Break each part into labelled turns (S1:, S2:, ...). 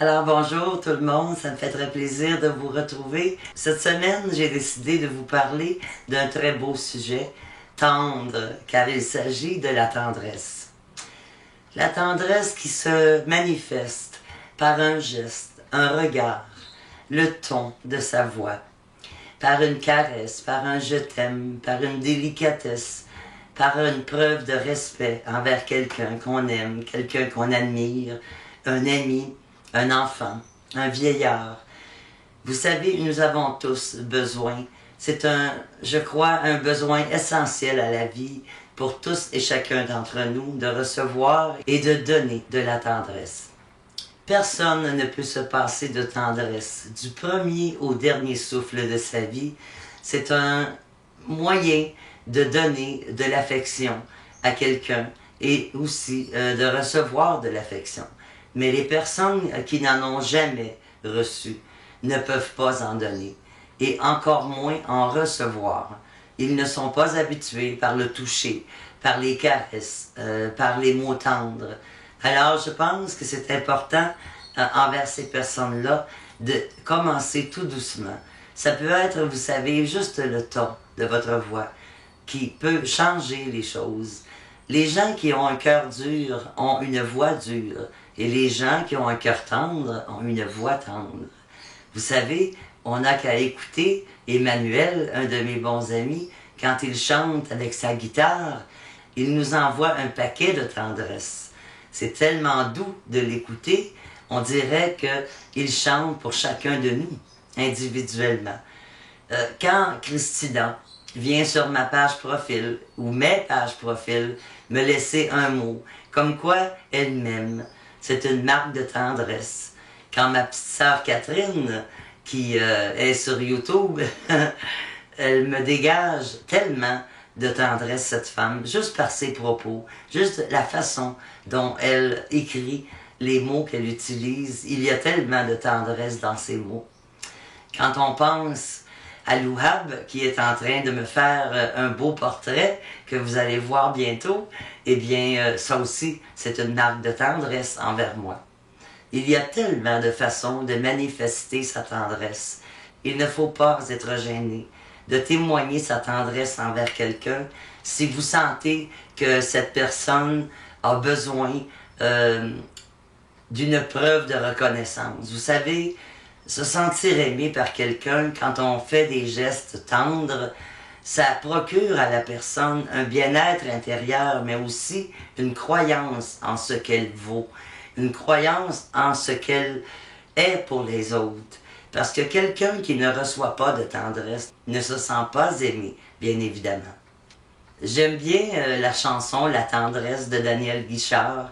S1: Alors bonjour tout le monde, ça me fait très plaisir de vous retrouver. Cette semaine, j'ai décidé de vous parler d'un très beau sujet, tendre, car il s'agit de la tendresse. La tendresse qui se manifeste par un geste, un regard, le ton de sa voix, par une caresse, par un je t'aime, par une délicatesse, par une preuve de respect envers quelqu'un qu'on aime, quelqu'un qu'on admire, un ami, un enfant, un vieillard. Vous savez, nous avons tous besoin. C'est je crois, un besoin essentiel à la vie pour tous et chacun d'entre nous de recevoir et de donner de la tendresse. Personne ne peut se passer de tendresse. Du premier au dernier souffle de sa vie, c'est un moyen de donner de l'affection à quelqu'un et aussi de recevoir de l'affection. Mais les personnes qui n'en ont jamais reçu ne peuvent pas en donner, et encore moins en recevoir. Ils ne sont pas habitués par le toucher, par les caresses, par les mots tendres. Alors je pense que c'est important envers ces personnes-là de commencer tout doucement. Ça peut être, vous savez, juste le ton de votre voix qui peut changer les choses. Les gens qui ont un cœur dur ont une voix dure. Et les gens qui ont un cœur tendre ont une voix tendre. Vous savez, on n'a qu'à écouter Emmanuel, un de mes bons amis, quand il chante avec sa guitare, il nous envoie un paquet de tendresse. C'est tellement doux de l'écouter, on dirait qu'il chante pour chacun de nous, individuellement. Quand Christina vient sur ma page profil, ou mes pages profil, me laisser un mot, comme quoi elle m'aime, c'est une marque de tendresse. Quand ma petite sœur Catherine, qui est sur YouTube, elle me dégage tellement de tendresse, cette femme, juste par ses propos, juste la façon dont elle écrit les mots qu'elle utilise. Il y a tellement de tendresse dans ces mots. Quand on pense à Louhab, qui est en train de me faire un beau portrait que vous allez voir bientôt, eh bien, ça aussi, c'est une marque de tendresse envers moi. Il y a tellement de façons de manifester sa tendresse. Il ne faut pas être gêné de témoigner sa tendresse envers quelqu'un si vous sentez que cette personne a besoin d'une preuve de reconnaissance. Vous savez, se sentir aimé par quelqu'un quand on fait des gestes tendres, ça procure à la personne un bien-être intérieur, mais aussi une croyance en ce qu'elle vaut, une croyance en ce qu'elle est pour les autres. Parce que quelqu'un qui ne reçoit pas de tendresse ne se sent pas aimé, bien évidemment. J'aime bien la chanson « La tendresse » de Daniel Guichard,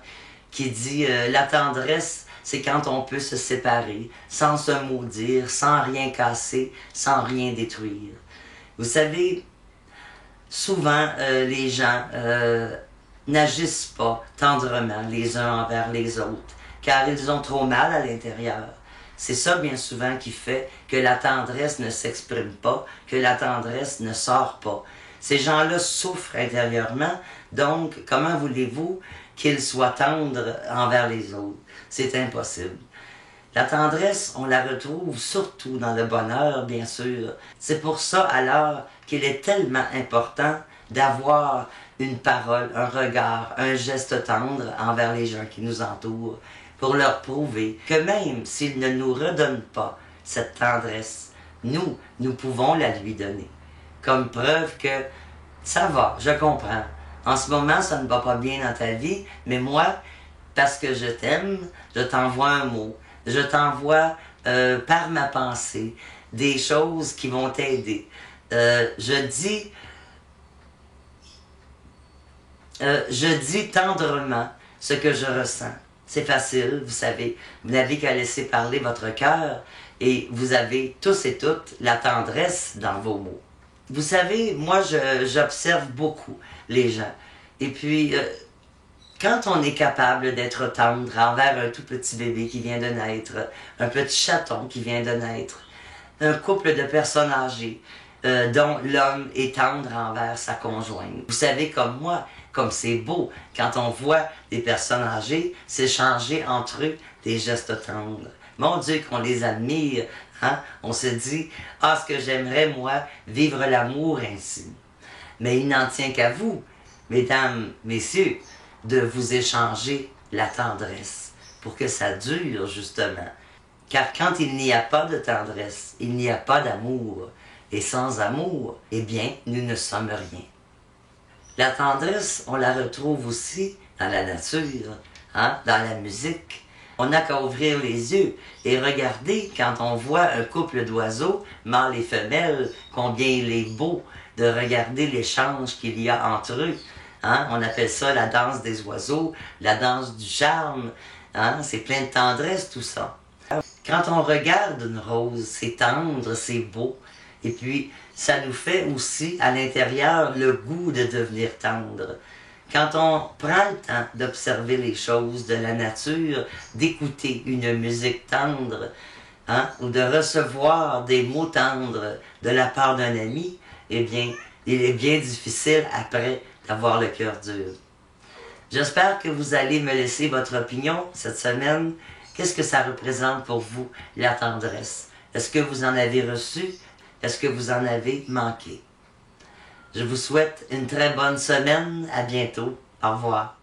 S1: qui dit « La tendresse, c'est quand on peut se séparer, sans se maudire, sans rien casser, sans rien détruire. » Vous savez, souvent les gens n'agissent pas tendrement les uns envers les autres, car ils ont trop mal à l'intérieur. C'est ça bien souvent qui fait que la tendresse ne s'exprime pas, que la tendresse ne sort pas. Ces gens-là souffrent intérieurement, donc comment voulez-vous qu'ils soient tendres envers les autres? C'est impossible. La tendresse, on la retrouve surtout dans le bonheur, bien sûr. C'est pour ça alors qu'il est tellement important d'avoir une parole, un regard, un geste tendre envers les gens qui nous entourent, pour leur prouver que même s'ils ne nous redonnent pas cette tendresse, nous pouvons la lui donner. Comme preuve que ça va, je comprends. En ce moment, ça ne va pas bien dans ta vie, mais moi, parce que je t'aime, je t'envoie un mot. Je t'envoie par ma pensée des choses qui vont t'aider. Je dis tendrement ce que je ressens. C'est facile, vous savez. Vous n'avez qu'à laisser parler votre cœur et vous avez tous et toutes la tendresse dans vos mots. Vous savez, moi, j'observe beaucoup les gens. Et puis, quand on est capable d'être tendre envers un tout petit bébé qui vient de naître, un petit chaton qui vient de naître, un couple de personnes âgées dont l'homme est tendre envers sa conjointe. Vous savez comme moi, comme c'est beau quand on voit des personnes âgées s'échanger entre eux des gestes tendres. Mon Dieu, qu'on les admire. Hein? On se dit, ah, ce que j'aimerais, moi, vivre l'amour ainsi. Mais il n'en tient qu'à vous, mesdames, messieurs, de vous échanger la tendresse pour que ça dure, justement. Car quand il n'y a pas de tendresse, il n'y a pas d'amour. Et sans amour, eh bien, nous ne sommes rien. La tendresse, on la retrouve aussi dans la nature, hein, dans la musique. On n'a qu'à ouvrir les yeux et regarder quand on voit un couple d'oiseaux, mâles et femelles, combien il est beau de regarder l'échange qu'il y a entre eux. Hein? On appelle ça la danse des oiseaux, la danse du charme. Hein? C'est plein de tendresse tout ça. Quand on regarde une rose, c'est tendre, c'est beau. Et puis, ça nous fait aussi, à l'intérieur, le goût de devenir tendre. Quand on prend le temps d'observer les choses de la nature, d'écouter une musique tendre, hein, ou de recevoir des mots tendres de la part d'un ami, eh bien, il est bien difficile après d'avoir le cœur dur. J'espère que vous allez me laisser votre opinion cette semaine. Qu'est-ce que ça représente pour vous, la tendresse? Est-ce que vous en avez reçu? Est-ce que vous en avez manqué? Je vous souhaite une très bonne semaine. À bientôt. Au revoir.